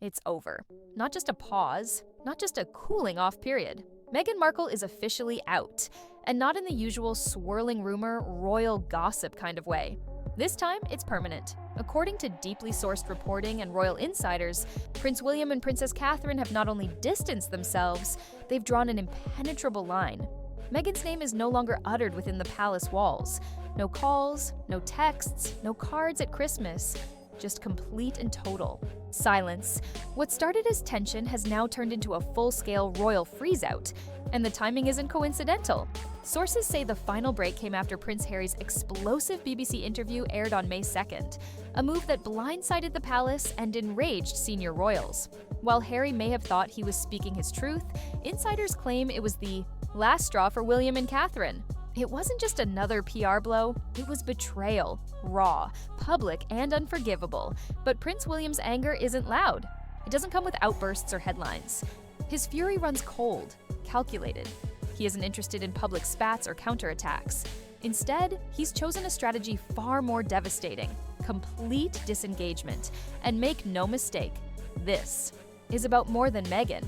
It's over. Not just a pause, not just a cooling off period. Meghan Markle is officially out, and not in the usual swirling rumor, royal gossip kind of way. This time, it's permanent. According to deeply sourced reporting and royal insiders, Prince William and Princess Catherine have not only distanced themselves, they've drawn an impenetrable line. Meghan's name is no longer uttered within the palace walls. No calls, no texts, no cards at Christmas. Just complete and total silence. What started as tension has now turned into a full-scale royal freeze-out, and the timing isn't coincidental. Sources say the final break came after Prince Harry's explosive BBC interview aired on May 2nd, a move that blindsided the palace and enraged senior royals. While Harry may have thought he was speaking his truth, insiders claim it was the last straw for William and Catherine. It wasn't just another PR blow, it was betrayal, raw, public, and unforgivable. But Prince William's anger isn't loud. It doesn't come with outbursts or headlines. His fury runs cold, calculated. He isn't interested in public spats or counterattacks. Instead, he's chosen a strategy far more devastating: complete disengagement. And make no mistake, this is about more than Meghan.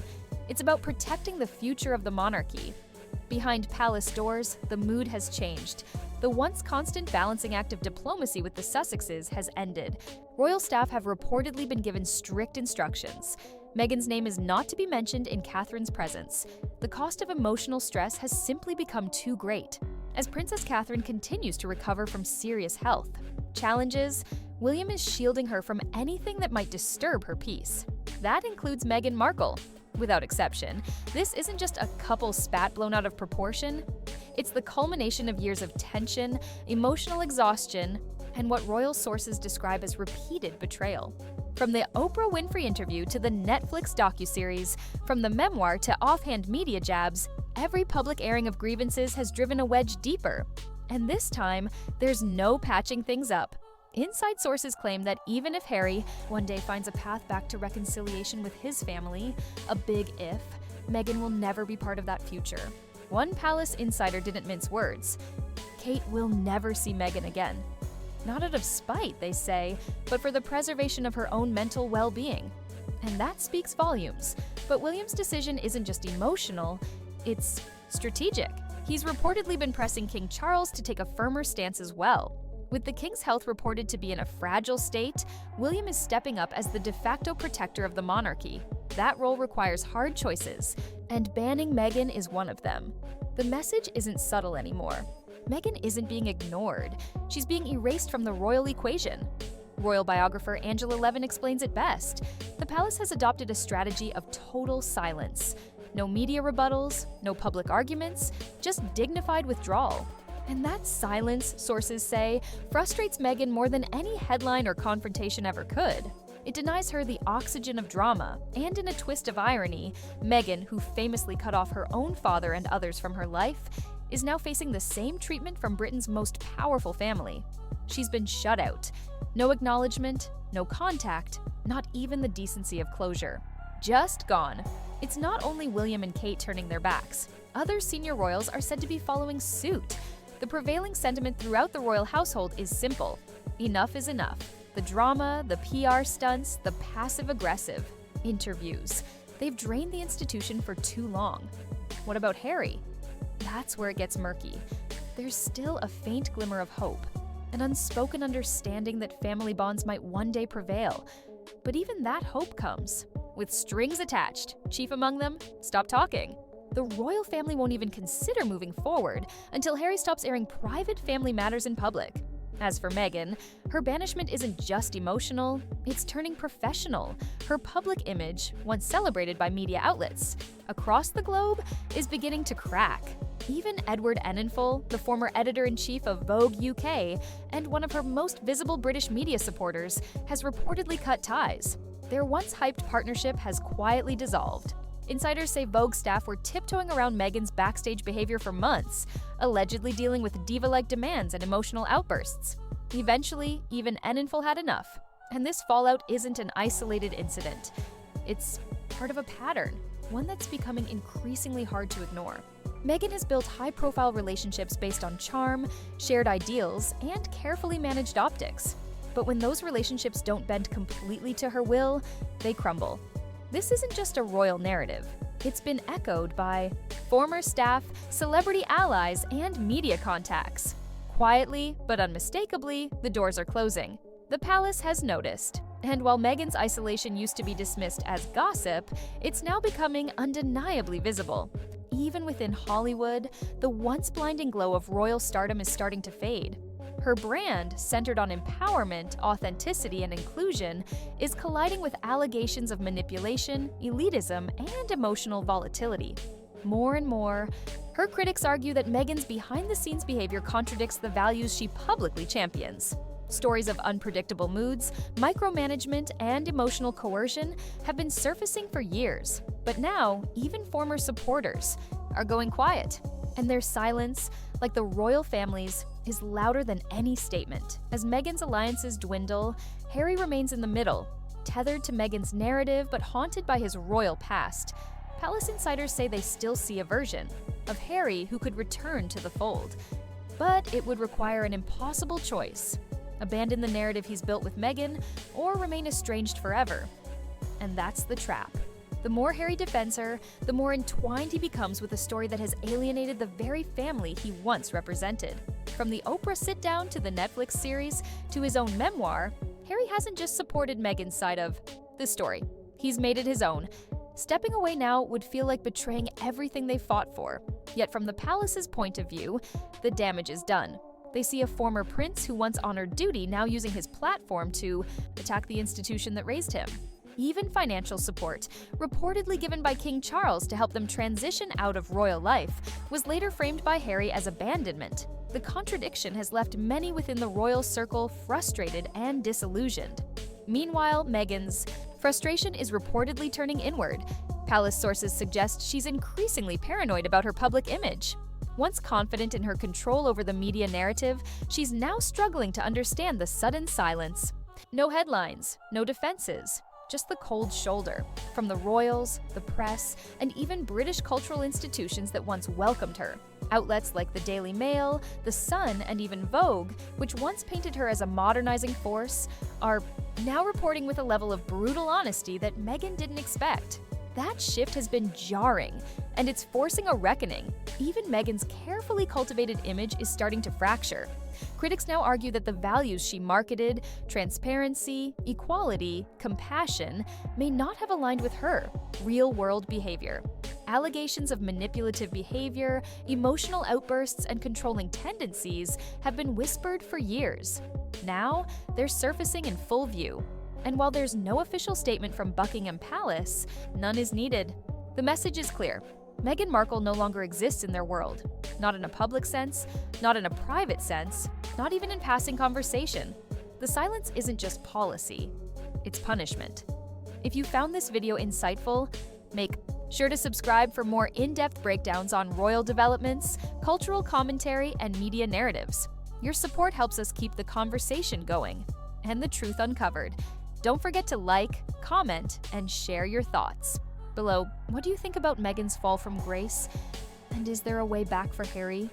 It's about protecting the future of the monarchy. Behind palace doors, the mood has changed. The once constant balancing act of diplomacy with the Sussexes has ended. Royal staff have reportedly been given strict instructions. Meghan's name is not to be mentioned in Catherine's presence. The cost of emotional stress has simply become too great. As Princess Catherine continues to recover from serious health challenges, William is shielding her from anything that might disturb her peace. That includes Meghan Markle. Without exception, this isn't just a couple spat blown out of proportion. It's the culmination of years of tension, emotional exhaustion, and what royal sources describe as repeated betrayal. From the Oprah Winfrey interview to the Netflix docuseries, from the memoir to offhand media jabs, every public airing of grievances has driven a wedge deeper. And this time, there's no patching things up. Inside sources claim that even if Harry one day finds a path back to reconciliation with his family, a big if, Meghan will never be part of that future. One palace insider didn't mince words. Kate will never see Meghan again. Not out of spite, they say, but for the preservation of her own mental well-being. And that speaks volumes. But William's decision isn't just emotional, it's strategic. He's reportedly been pressing King Charles to take a firmer stance as well. With the king's health reported to be in a fragile state, William is stepping up as the de facto protector of the monarchy. That role requires hard choices, and banning Meghan is one of them. The message isn't subtle anymore. Meghan isn't being ignored. She's being erased from the royal equation. Royal biographer Angela Levin explains it best. The palace has adopted a strategy of total silence. No media rebuttals, no public arguments, just dignified withdrawal. And that silence, sources say, frustrates Meghan more than any headline or confrontation ever could. It denies her the oxygen of drama, and in a twist of irony, Meghan, who famously cut off her own father and others from her life, is now facing the same treatment from Britain's most powerful family. She's been shut out. No acknowledgement, no contact, not even the decency of closure. Just gone. It's not only William and Kate turning their backs. Other senior royals are said to be following suit. The prevailing sentiment throughout the royal household is simple: enough is enough. The drama, the PR stunts, the passive-aggressive interviews. They've drained the institution for too long. What about Harry? That's where it gets murky. There's still a faint glimmer of hope, an unspoken understanding that family bonds might one day prevail. But even that hope comes with strings attached. Chief among them, stop talking. The royal family won't even consider moving forward until Harry stops airing private family matters in public. As for Meghan, her banishment isn't just emotional, it's turning professional. Her public image, once celebrated by media outlets across the globe, is beginning to crack. Even Edward Enninful, the former editor-in-chief of Vogue UK and one of her most visible British media supporters, has reportedly cut ties. Their once hyped partnership has quietly dissolved. Insiders say Vogue staff were tiptoeing around Meghan's backstage behavior for months, allegedly dealing with diva-like demands and emotional outbursts. Eventually, even Enninful had enough. And this fallout isn't an isolated incident. It's part of a pattern, one that's becoming increasingly hard to ignore. Meghan has built high-profile relationships based on charm, shared ideals, and carefully managed optics. But when those relationships don't bend completely to her will, they crumble. This isn't just a royal narrative. It's been echoed by former staff, celebrity allies, and media contacts. Quietly, but unmistakably, the doors are closing. The palace has noticed. And while Meghan's isolation used to be dismissed as gossip, it's now becoming undeniably visible. Even within Hollywood, the once blinding glow of royal stardom is starting to fade. Her brand, centered on empowerment, authenticity, and inclusion, is colliding with allegations of manipulation, elitism, and emotional volatility. More and more, her critics argue that Meghan's behind-the-scenes behavior contradicts the values she publicly champions. Stories of unpredictable moods, micromanagement, and emotional coercion have been surfacing for years. But now, even former supporters are going quiet. And their silence, like the royal family's, is louder than any statement. As Meghan's alliances dwindle, Harry remains in the middle, tethered to Meghan's narrative but haunted by his royal past. Palace insiders say they still see a version of Harry who could return to the fold. But it would require an impossible choice: abandon the narrative he's built with Meghan, or remain estranged forever. And that's the trap. The more Harry defends her, the more entwined he becomes with a story that has alienated the very family he once represented. From the Oprah sit-down to the Netflix series to his own memoir, Harry hasn't just supported Meghan's side of the story. He's made it his own. Stepping away now would feel like betraying everything they fought for. Yet from the palace's point of view, the damage is done. They see a former prince who once honored duty now using his platform to attack the institution that raised him. Even financial support, reportedly given by King Charles to help them transition out of royal life, was later framed by Harry as abandonment. The contradiction has left many within the royal circle frustrated and disillusioned. Meanwhile, Meghan's frustration is reportedly turning inward. Palace sources suggest she's increasingly paranoid about her public image. Once confident in her control over the media narrative, she's now struggling to understand the sudden silence. No headlines, no defenses, just the cold shoulder from the royals, the press, and even British cultural institutions that once welcomed her. Outlets like the Daily Mail, The Sun, and even Vogue, which once painted her as a modernizing force, are now reporting with a level of brutal honesty that Meghan didn't expect. That shift has been jarring, and it's forcing a reckoning. Even Meghan's carefully cultivated image is starting to fracture. Critics now argue that the values she marketed, transparency, equality, compassion, may not have aligned with her real-world behavior. Allegations of manipulative behavior, emotional outbursts, and controlling tendencies have been whispered for years. Now, they're surfacing in full view. And while there's no official statement from Buckingham Palace, none is needed. The message is clear. Meghan Markle no longer exists in their world. Not in a public sense, not in a private sense, not even in passing conversation. The silence isn't just policy, it's punishment. If you found this video insightful, make sure to subscribe for more in-depth breakdowns on royal developments, cultural commentary, and media narratives. Your support helps us keep the conversation going and the truth uncovered. Don't forget to like, comment, and share your thoughts. Below, what do you think about Meghan's fall from grace? And is there a way back for Harry?